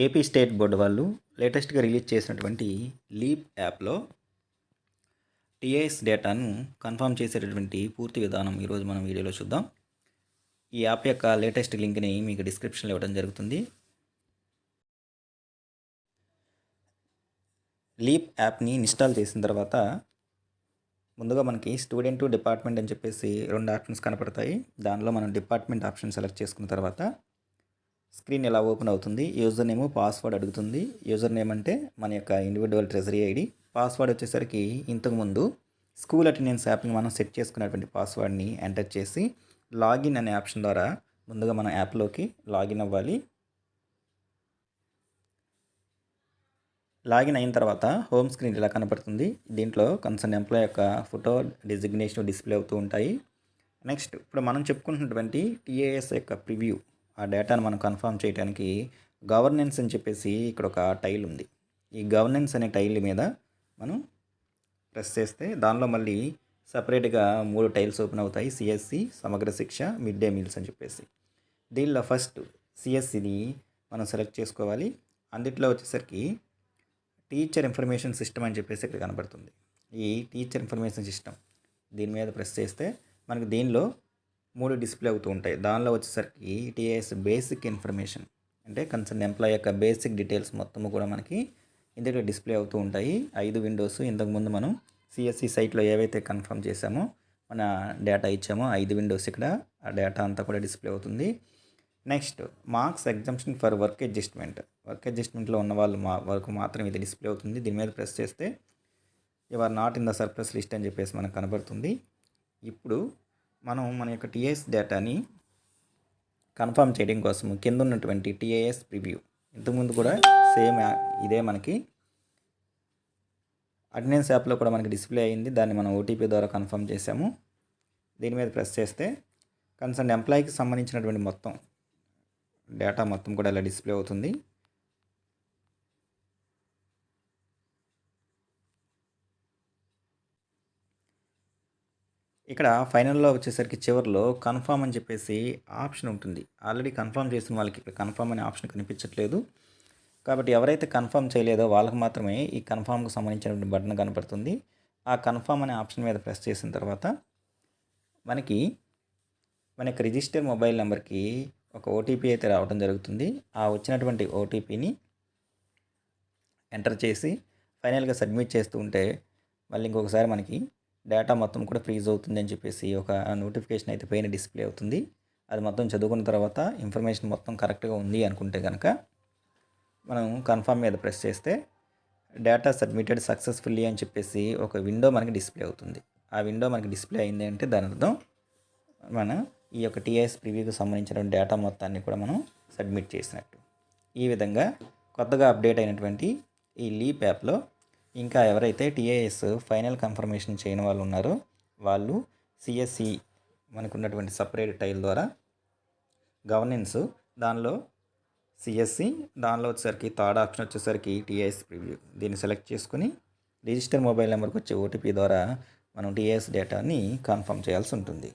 AP state board వాళ్ళు లేటెస్ట్గా release చేసినటువంటి లీప్ యాప్లో టీఐఎస్ డేటాను కన్ఫర్మ్ చేసేటటువంటి పూర్తి విధానం ఈరోజు మనం వీడియోలో చూద్దాం. ఈ యాప్ యొక్క లేటెస్ట్ లింక్ని మీకు డిస్క్రిప్షన్లో ఇవ్వడం జరుగుతుంది. లీప్ యాప్ని ఇన్స్టాల్ చేసిన తర్వాత ముందుగా మనకి స్టూడెంట్ డిపార్ట్మెంట్ అని చెప్పేసి 2 ఆప్షన్స్ కనపడతాయి. దానిలో మనం డిపార్ట్మెంట్ ఆప్షన్ సెలెక్ట్ చేసుకున్న తర్వాత స్క్రీన్ ఎలా ఓపెన్ అవుతుంది. యూజర్ నేమ్, పాస్వర్డ్ అడుగుతుంది. యూజర్ నేమ్ అంటే మన యొక్క ఇండివిజువల్ ట్రెజరీ ఐడి. పాస్వర్డ్ వచ్చేసరికి ఇంతకుముందు స్కూల్ అటెండెన్స్ యాప్ని మనం సెట్ చేసుకున్నటువంటి పాస్వర్డ్ని ఎంటర్ చేసి లాగిన్ అనే ఆప్షన్ ద్వారా ముందుగా మన యాప్లోకి లాగిన్ అవ్వాలి. లాగిన్ అయిన తర్వాత హోమ్ స్క్రీన్ ఇలా కనపడుతుంది. దీంట్లో కన్సర్న్ ఎంప్లాయ్ యొక్క ఫోటో, డిజిగ్నేషన్ డిస్ప్లే అవుతూ ఉంటాయి. నెక్స్ట్ ఇప్పుడు మనం చెప్పుకుంటున్నటువంటి టీఏఎస్ యొక్క ప్రివ్యూ, ఆ డేటాను మనం కన్ఫర్మ్ చేయడానికి గవర్నెన్స్ అని చెప్పేసి ఇక్కడ ఒక టైల్ ఉంది. ఈ గవర్నెన్స్ అనే టైల్ మీద మనం ప్రెస్ చేస్తే దానిలో మళ్ళీ సపరేట్గా 3 టైల్స్ ఓపెన్ అవుతాయి. సిఎస్సి, సమగ్ర శిక్ష, మిడ్ డే మీల్స్ అని చెప్పేసి. దీనిలో ఫస్ట్ సిఎస్సిని మనం సెలెక్ట్ చేసుకోవాలి. అందుట్లో వచ్చేసరికి టీచర్ ఇన్ఫర్మేషన్ సిస్టమ్ అని చెప్పేసి ఇక్కడ కనబడుతుంది. ఈ టీచర్ ఇన్ఫర్మేషన్ సిస్టమ్ దీని మీద ప్రెస్ చేస్తే మనకు దీనిలో 3 డిస్ప్లే అవుతూ ఉంటాయి. దానిలో వచ్చేసరికి టీఏఎస్ బేసిక్ ఇన్ఫర్మేషన్ అంటే కన్సర్న్ ఎంప్లాయ్ యొక్క బేసిక్ డీటెయిల్స్ మొత్తము కూడా మనకి ఇందులో డిస్ప్లే అవుతూ ఉంటాయి. 5 విండోస్. ఇంతకుముందు మనం సిఎస్సి సైట్లో ఏవైతే కన్ఫర్మ్ చేసామో, మన డేటా ఇచ్చామో 5 విండోస్ ఇక్కడ ఆ డేటా అంతా కూడా డిస్ప్లే అవుతుంది. Next marks exemption for work adjustment. Work అడ్జస్ట్మెంట్లో ఉన్న వాళ్ళు వరకు మాత్రం ఇది డిస్ప్లే అవుతుంది. దీని మీద ప్రెస్ చేస్తే you are not in the surplus list అని చెప్పేసి మనకు కనబడుతుంది. ఇప్పుడు మనం మన యొక్క టీఏఎస్ డేటాని కన్ఫర్మ్ చేయడం కోసం కింద ఉన్నటువంటి టీఏఎస్ ప్రివ్యూ, ఇంతకుముందు కూడా సేమ్ ఇదే మనకి అటెండెన్స్ యాప్లో కూడా మనకి డిస్ప్లే అయింది. దాన్ని మనం ఓటీపీ ద్వారా కన్ఫర్మ్ చేసాము. దీని మీద ప్రెస్ చేస్తే కన్సర్న్ ఎంప్లాయీకి సంబంధించినటువంటి మొత్తం డేటా మొత్తం కూడా ఇలా డిస్ప్లే అవుతుంది. ఇక్కడ ఫైనల్లో వచ్చేసరికి చివరిలో కన్ఫర్మ్ అని చెప్పేసి ఆప్షన్ ఉంటుంది. ఆల్రెడీ కన్ఫర్మ్ చేసిన వాళ్ళకి ఇక్కడ కన్ఫర్మ్ అనే ఆప్షన్ కనిపించట్లేదు. కాబట్టి ఎవరైతే కన్ఫర్మ్ చేయలేదో వాళ్ళకి మాత్రమే ఈ కన్ఫర్మ్కి సంబంధించినటువంటి బటన్ కనపడుతుంది. ఆ కన్ఫర్మ్ అనే ఆప్షన్ మీద ప్రెస్ చేసిన తర్వాత మనకి మన యొక్క రిజిస్టర్ మొబైల్ నెంబర్కి ఒక ఓటీపీ అయితే రావడం జరుగుతుంది. ఆ వచ్చినటువంటి ఓటీపీని ఎంటర్ చేసి ఫైనల్గా సబ్మిట్ చేస్తూ ఉంటే మళ్ళీ ఇంకొకసారి మనకి డేటా మొత్తం కూడా ఫ్రీజ్ అవుతుంది అని చెప్పేసి ఒక నోటిఫికేషన్ అయితే పైన డిస్ప్లే అవుతుంది. అది మొత్తం చదువుకున్న తర్వాత ఇన్ఫర్మేషన్ మొత్తం కరెక్ట్గా ఉంది అనుకుంటే కనుక మనం కన్ఫర్మ్ మీద ప్రెస్ చేస్తే డేటా సబ్మిటెడ్ సక్సెస్ఫుల్లీ అని చెప్పేసి ఒక విండో మనకి డిస్ప్లే అవుతుంది. ఆ విండో మనకి డిస్ప్లే అయింది అంటే దాని అర్థం మన ఈ యొక్క టీఏఎస్ ప్రివ్యూకి సంబంధించిన డేటా మొత్తాన్ని కూడా మనం సబ్మిట్ చేసినట్టు. ఈ విధంగా కొత్తగా అప్డేట్ అయినటువంటి ఈ లీప్ యాప్లో ఇంకా ఎవరైతే టీఏఎస్ ఫైనల్ కన్ఫర్మేషన్ చేయని వాళ్ళు ఉన్నారో వాళ్ళు సిఎస్సి మనకున్నటువంటి సపరేట్ టైల్ ద్వారా గవర్నెన్స్, దానిలో సిఎస్సి, దానిలో వచ్చేసరికి థర్డ్ ఆప్షన్ వచ్చేసరికి టీఏఎస్ ప్రివ్యూ, దీన్ని సెలెక్ట్ చేసుకుని రిజిస్టర్ మొబైల్ నెంబర్కి వచ్చే ఓటీపీ ద్వారా మనం టీఏఎస్ డేటాని కన్ఫర్మ్ చేయాల్సి ఉంటుంది.